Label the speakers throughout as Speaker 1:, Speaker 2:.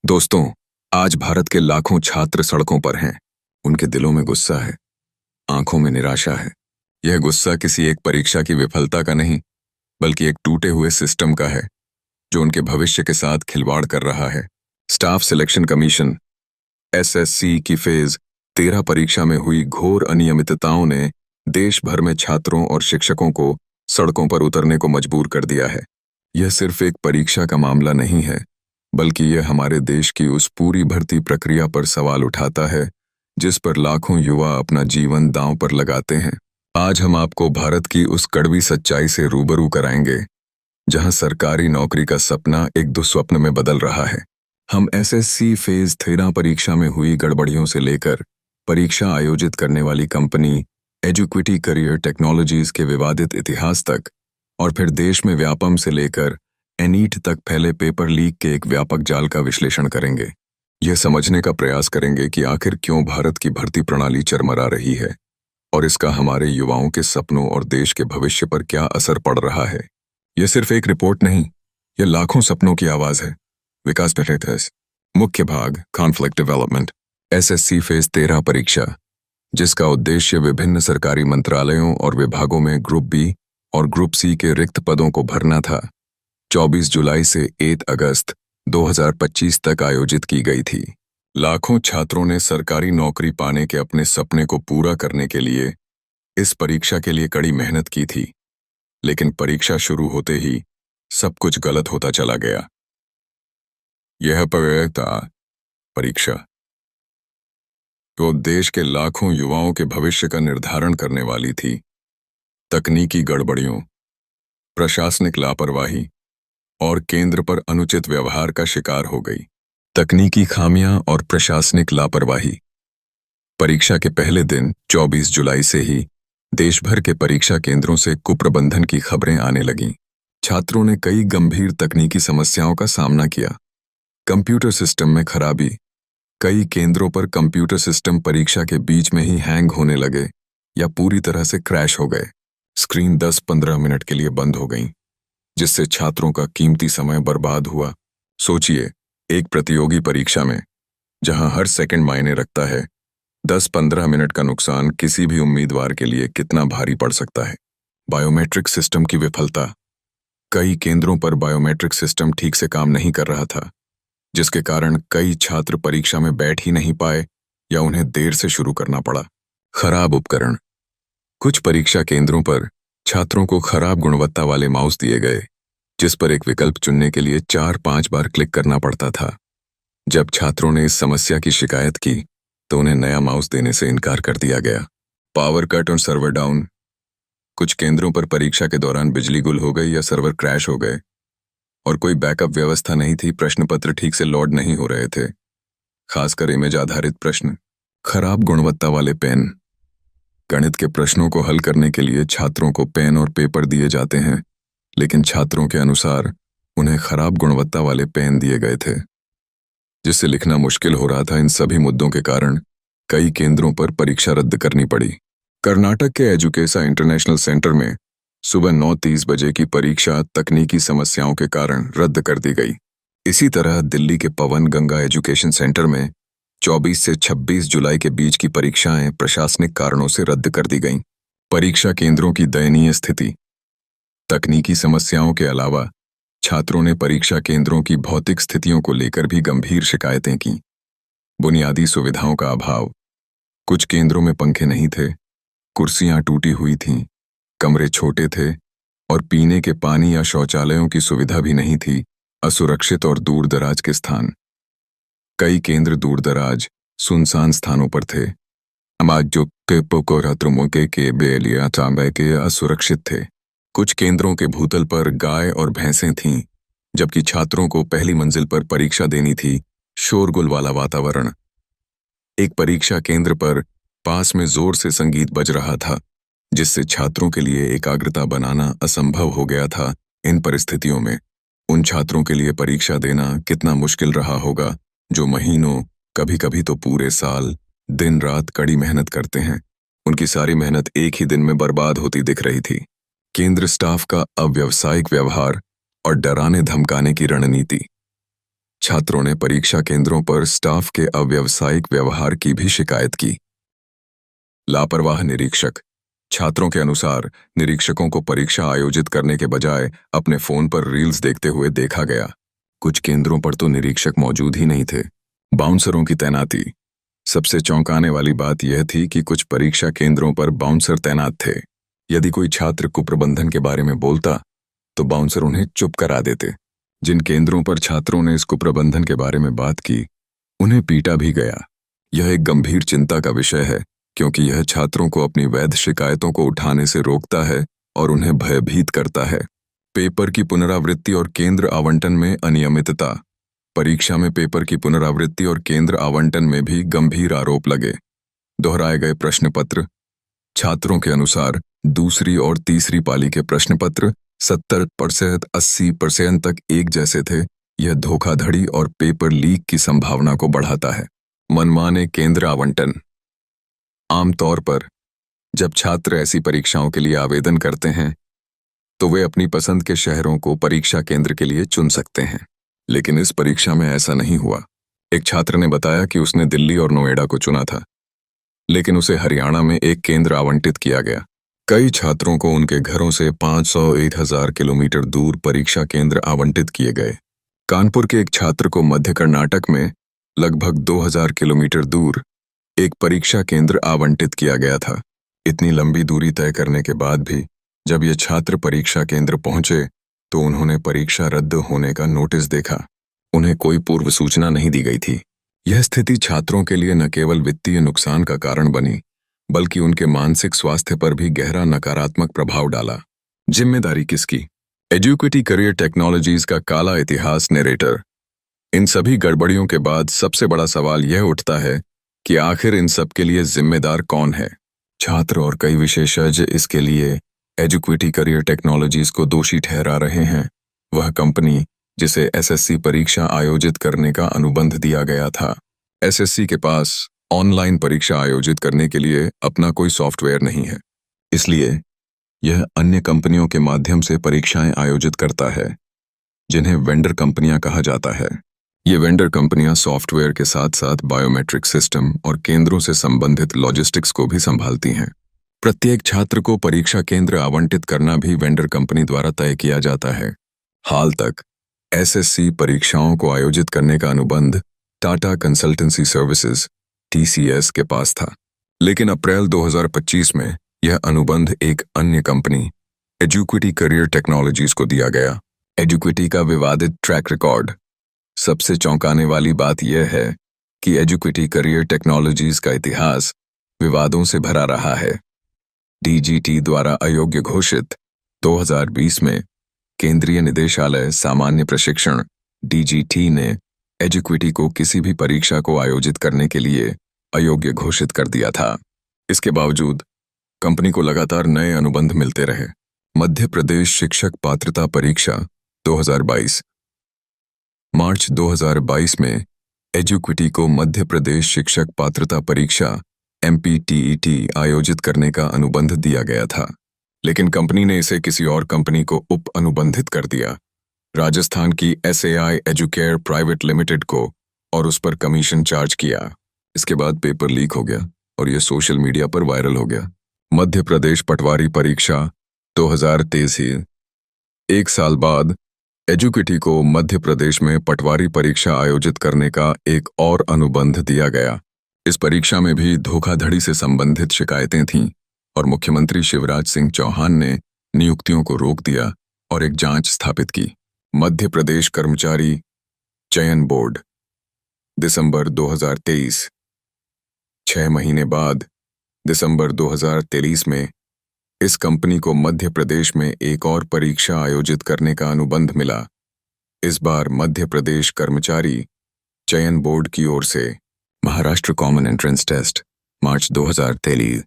Speaker 1: दोस्तों, आज भारत के लाखों छात्र सड़कों पर हैं। उनके दिलों में गुस्सा है, आंखों में निराशा है। यह गुस्सा किसी एक परीक्षा की विफलता का नहीं, बल्कि एक टूटे हुए सिस्टम का है, जो उनके भविष्य के साथ खिलवाड़ कर रहा है। स्टाफ सिलेक्शन कमीशन एसएससी की फेज 13 परीक्षा में हुई घोर अनियमितताओं ने देश भर में छात्रों और शिक्षकों को सड़कों पर उतरने को मजबूर कर दिया है। यह सिर्फ एक परीक्षा का मामला नहीं है, बल्कि यह हमारे देश की उस पूरी भर्ती प्रक्रिया पर सवाल उठाता है जिस पर लाखों युवा अपना जीवन दांव पर लगाते हैं। आज हम आपको भारत की उस कड़वी सच्चाई से रूबरू कराएंगे जहां सरकारी नौकरी का सपना एक दुस्वप्न में बदल रहा है। हम एसएससी फेज 13 परीक्षा में हुई गड़बड़ियों से लेकर परीक्षा आयोजित करने वाली कंपनी एजुक्विटी करियर टेक्नोलॉजीज के विवादित इतिहास तक, और फिर देश में व्यापम से लेकर एनीट तक फैले पेपर लीक के एक व्यापक जाल का विश्लेषण करेंगे। यह समझने का प्रयास करेंगे कि आखिर क्यों भारत की भर्ती प्रणाली चरमरा रही है और इसका हमारे युवाओं के सपनों और देश के भविष्य पर क्या असर पड़ रहा है। यह सिर्फ एक रिपोर्ट नहीं, यह लाखों सपनों की आवाज है। विकास पेटेटस। मुख्य भाग कॉन्फ्लिक्ट डेवलपमेंट। एसएससी फेज 13 परीक्षा, जिसका उद्देश्य विभिन्न सरकारी मंत्रालयों और विभागों में ग्रुप बी और ग्रुप सी के रिक्त पदों को भरना था, 24 जुलाई से 8 अगस्त 2025 तक आयोजित की गई थी। लाखों छात्रों ने सरकारी नौकरी पाने के अपने सपने को पूरा करने के लिए इस परीक्षा के लिए कड़ी मेहनत की थी, लेकिन परीक्षा शुरू होते ही सब कुछ गलत होता चला गया। यह परीक्षा तो देश के लाखों युवाओं के भविष्य का निर्धारण करने वाली थी, तकनीकी गड़बड़ियों, प्रशासनिक लापरवाही और केंद्र पर अनुचित व्यवहार का शिकार हो गई। तकनीकी खामियां और प्रशासनिक लापरवाही। परीक्षा के पहले दिन 24 जुलाई से ही देश भर के परीक्षा केंद्रों से कुप्रबंधन की खबरें आने लगीं। छात्रों ने कई गंभीर तकनीकी समस्याओं का सामना किया। कंप्यूटर सिस्टम में खराबी। कई केंद्रों पर कंप्यूटर सिस्टम परीक्षा के बीच में ही हैंग होने लगे या पूरी तरह से क्रैश हो गए। स्क्रीन 10-15 मिनट के लिए बंद हो गई, जिससे छात्रों का कीमती समय बर्बाद हुआ। सोचिए, एक प्रतियोगी परीक्षा में जहां हर सेकंड मायने रखता है, 10-15 मिनट का नुकसान किसी भी उम्मीदवार के लिए कितना भारी पड़ सकता है। बायोमेट्रिक सिस्टम की विफलता। कई केंद्रों पर बायोमेट्रिक सिस्टम ठीक से काम नहीं कर रहा था, जिसके कारण कई छात्र परीक्षा में बैठ ही नहीं पाए या उन्हें देर से शुरू करना पड़ा। खराब उपकरण। कुछ परीक्षा केंद्रों पर छात्रों को खराब गुणवत्ता वाले माउस दिए गए, जिस पर एक विकल्प चुनने के लिए 4-5 बार क्लिक करना पड़ता था। जब छात्रों ने इस समस्या की शिकायत की तो उन्हें नया माउस देने से इनकार कर दिया गया। पावर कट और सर्वर डाउन। कुछ केंद्रों पर परीक्षा के दौरान बिजली गुल हो गई या सर्वर क्रैश हो गए और कोई बैकअप व्यवस्था नहीं थी। प्रश्न पत्र ठीक से लोड नहीं हो रहे थे, खासकर इमेज आधारित प्रश्न। खराब गुणवत्ता वाले पेन। गणित के प्रश्नों को हल करने के लिए छात्रों को पेन और पेपर दिए जाते हैं, लेकिन छात्रों के अनुसार उन्हें खराब गुणवत्ता वाले पेन दिए गए थे, जिससे लिखना मुश्किल हो रहा था। इन सभी मुद्दों के कारण कई केंद्रों पर परीक्षा रद्द करनी पड़ी। कर्नाटक के एजुकेसा इंटरनेशनल सेंटर में सुबह 9:30 बजे की परीक्षा तकनीकी समस्याओं के कारण रद्द कर दी गई। इसी तरह दिल्ली के पवन गंगा एजुकेशन सेंटर में 24 से 26 जुलाई के बीच की परीक्षाएं प्रशासनिक कारणों से रद्द कर दी गईं। परीक्षा केंद्रों की दयनीय स्थिति। तकनीकी समस्याओं के अलावा छात्रों ने परीक्षा केंद्रों की भौतिक स्थितियों को लेकर भी गंभीर शिकायतें की। बुनियादी सुविधाओं का अभाव। कुछ केंद्रों में पंखे नहीं थे, कुर्सियां टूटी हुई थीं, कमरे छोटे थे और पीने के पानी या शौचालयों की सुविधा भी नहीं थी। असुरक्षित और दूर दराज के स्थान। कई केंद्र दूर दराज, सुनसान स्थानों पर थे, जो के बेलिया तांबे के असुरक्षित थे। कुछ केंद्रों के भूतल पर गाय और भैंसें थीं, जबकि छात्रों को पहली मंजिल पर परीक्षा देनी थी। शोरगुल वाला वातावरण। एक परीक्षा केंद्र पर पास में जोर से संगीत बज रहा था, जिससे छात्रों के लिए एकाग्रता बनाना असंभव हो गया था। इन परिस्थितियों में उन छात्रों के लिए परीक्षा देना कितना मुश्किल रहा होगा जो महीनों, कभी कभी तो पूरे साल, दिन रात कड़ी मेहनत करते हैं। उनकी सारी मेहनत एक ही दिन में बर्बाद होती दिख रही थी। केंद्र स्टाफ का अव्यावसायिक व्यवहार और डराने धमकाने की रणनीति। छात्रों ने परीक्षा केंद्रों पर स्टाफ के अव्यावसायिक व्यवहार की भी शिकायत की। लापरवाह निरीक्षक। छात्रों के अनुसार निरीक्षकों को परीक्षा आयोजित करने के बजाय अपने फोन पर रील्स देखते हुए देखा गया। कुछ केंद्रों पर तो निरीक्षक मौजूद ही नहीं थे। बाउंसरों की तैनाती। सबसे चौंकाने वाली बात यह थी कि कुछ परीक्षा केंद्रों पर बाउंसर तैनात थे। यदि कोई छात्र कुप्रबंधन के बारे में बोलता तो बाउंसर उन्हें चुप करा देते। जिन केंद्रों पर छात्रों ने इस कुप्रबंधन के बारे में बात की, उन्हें पीटा भी गया। यह एक गंभीर चिंता का विषय है, क्योंकि यह छात्रों को अपनी वैध शिकायतों को उठाने से रोकता है और उन्हें भयभीत करता है। पेपर की पुनरावृत्ति और केंद्र आवंटन में अनियमितता। परीक्षा में पेपर की पुनरावृत्ति और केंद्र आवंटन में भी गंभीर आरोप लगे। दोहराए गए प्रश्न पत्र। छात्रों के अनुसार दूसरी और तीसरी पाली के प्रश्न पत्र 70% 80% तक एक जैसे थे। यह धोखाधड़ी और पेपर लीक की संभावना को बढ़ाता है। मनमाने केंद्र आवंटन। आमतौर पर जब छात्र ऐसी परीक्षाओं के लिए आवेदन करते हैं तो वे अपनी पसंद के शहरों को परीक्षा केंद्र के लिए चुन सकते हैं, लेकिन इस परीक्षा में ऐसा नहीं हुआ। एक छात्र ने बताया कि उसने दिल्ली और नोएडा को चुना था, लेकिन उसे हरियाणा में एक केंद्र आवंटित किया गया। कई छात्रों को उनके घरों से 500-1000 किलोमीटर दूर परीक्षा केंद्र आवंटित किए गए। कानपुर के एक छात्र को मध्य कर्नाटक में लगभग 2000 किलोमीटर दूर एक परीक्षा केंद्र आवंटित किया गया था। इतनी लंबी दूरी तय करने के बाद भी जब ये छात्र परीक्षा केंद्र पहुंचे तो उन्होंने परीक्षा रद्द होने का नोटिस देखा। उन्हें कोई पूर्व सूचना नहीं दी गई थी। यह स्थिति छात्रों के लिए न केवल वित्तीय नुकसान का कारण बनी, बल्कि उनके मानसिक स्वास्थ्य पर भी गहरा नकारात्मक प्रभाव डाला। जिम्मेदारी किसकी? एजुकेटी करियर टेक्नोलॉजीज का काला इतिहास नरेटर। इन सभी गड़बड़ियों के बाद सबसे बड़ा सवाल यह उठता है कि आखिर इन सब के लिए जिम्मेदार कौन है? छात्र और कई विशेषज्ञ इसके लिए एजुकेटी करियर टेक्नोलॉजीज को दोषी ठहरा रहे हैं। वह कंपनी जिसे एसएससी परीक्षा आयोजित करने का अनुबंध दिया गया था। एसएससी के पास ऑनलाइन परीक्षा आयोजित करने के लिए अपना कोई सॉफ्टवेयर नहीं है, इसलिए यह अन्य कंपनियों के माध्यम से परीक्षाएं आयोजित करता है, जिन्हें वेंडर कंपनियां कहा जाता है। ये वेंडर कंपनियां सॉफ्टवेयर के साथ साथ बायोमेट्रिक सिस्टम और केंद्रों से संबंधित लॉजिस्टिक्स को भी संभालती हैं। प्रत्येक छात्र को परीक्षा केंद्र आवंटित करना भी वेंडर कंपनी द्वारा तय किया जाता है। हाल तक एसएससी परीक्षाओं को आयोजित करने का अनुबंध टाटा कंसल्टेंसी सर्विसेज (TCS) के पास था, लेकिन अप्रैल 2025 में यह अनुबंध एक अन्य कंपनी एजुकेटी करियर टेक्नोलॉजीज को दिया गया। एजुकेटी का विवादित ट्रैक रिकॉर्ड। सबसे चौंकाने वाली बात यह है कि एजुकेटी करियर टेक्नोलॉजीज का इतिहास विवादों से भरा रहा है। डीजीटी द्वारा अयोग्य घोषित 2020 में केंद्रीय निदेशालय सामान्य प्रशिक्षण (DGT) ने एजुकेटी को किसी भी परीक्षा को आयोजित करने के लिए अयोग्य घोषित कर दिया था। इसके बावजूद कंपनी को लगातार नए अनुबंध मिलते रहे। मध्य प्रदेश शिक्षक पात्रता परीक्षा 2022। मार्च 2022 में एजुकेटी को मध्य प्रदेश शिक्षक पात्रता परीक्षा MPTET आयोजित करने का अनुबंध दिया गया था, लेकिन कंपनी ने इसे किसी और कंपनी को उप अनुबंधित कर दिया, राजस्थान की SAI एजुकेयर प्राइवेट लिमिटेड को, और उस पर कमीशन चार्ज किया। इसके बाद पेपर लीक हो गया और यह सोशल मीडिया पर वायरल हो गया। मध्य प्रदेश पटवारी परीक्षा 2023। एक साल बाद एजुकेटी को मध्य प्रदेश में पटवारी परीक्षा आयोजित करने का एक और अनुबंध दिया गया। इस परीक्षा में भी धोखाधड़ी से संबंधित शिकायतें थीं और मुख्यमंत्री शिवराज सिंह चौहान ने नियुक्तियों को रोक दिया और एक जांच स्थापित की। मध्य प्रदेश कर्मचारी चयन बोर्ड, दिसंबर 2023। 6 महीने बाद दिसंबर 2023 में इस कंपनी को मध्य प्रदेश में एक और परीक्षा आयोजित करने का अनुबंध मिला। इस बार मध्य प्रदेश कर्मचारी चयन बोर्ड की ओर से Maharashtra common entrance test, March 2023।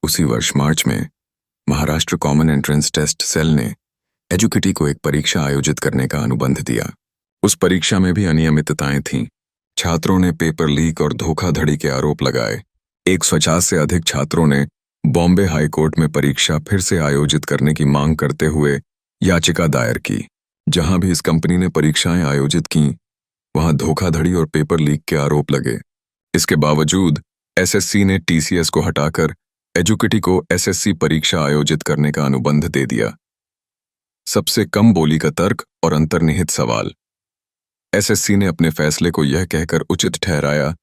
Speaker 1: उसी वर्ष मार्च में Maharashtra common entrance test cell ने एजुकेटी को एक परीक्षा आयोजित करने का अनुबंध दिया। उस परीक्षा में भी अनियमितताएं थीं। छात्रों ने पेपर लीक और धोखाधड़ी के आरोप लगाए। 150 से अधिक छात्रों ने बॉम्बे हाई कोर्ट में परीक्षा फिर से आयोजित करने की मांग करते हुए याचिका दायर की। जहां भी इस कंपनी ने परीक्षाएं आयोजित की, वहां धोखाधड़ी और पेपर लीक के आरोप लगे। इसके बावजूद एसएससी ने टीसीएस को हटाकर एजुकेटी को एसएससी परीक्षा आयोजित करने का अनुबंध दे दिया। सबसे कम बोली का तर्क और अंतर्निहित सवाल। एसएससी ने अपने फैसले को यह कहकर उचित ठहराया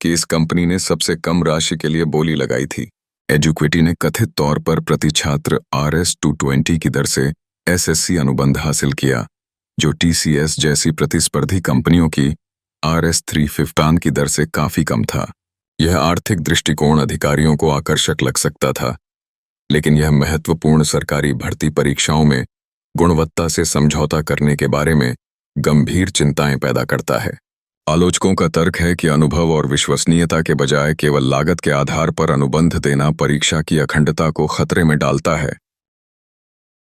Speaker 1: कि इस कंपनी ने सबसे कम राशि के लिए बोली लगाई थी। एजुकेटी ने कथित तौर पर प्रति छात्र RS 220 की दर से एसएससी अनुबंध हासिल किया, जो टीसीएस जैसी प्रतिस्पर्धी कंपनियों की RS 315 की दर से काफी कम था। यह आर्थिक दृष्टिकोण अधिकारियों को आकर्षक लग सकता था, लेकिन यह महत्वपूर्ण सरकारी भर्ती परीक्षाओं में गुणवत्ता से समझौता करने के बारे में गंभीर चिंताएं पैदा करता है। आलोचकों का तर्क है कि अनुभव और विश्वसनीयता के बजाय केवल लागत के आधार पर अनुबंध देना परीक्षा की अखंडता को खतरे में डालता है।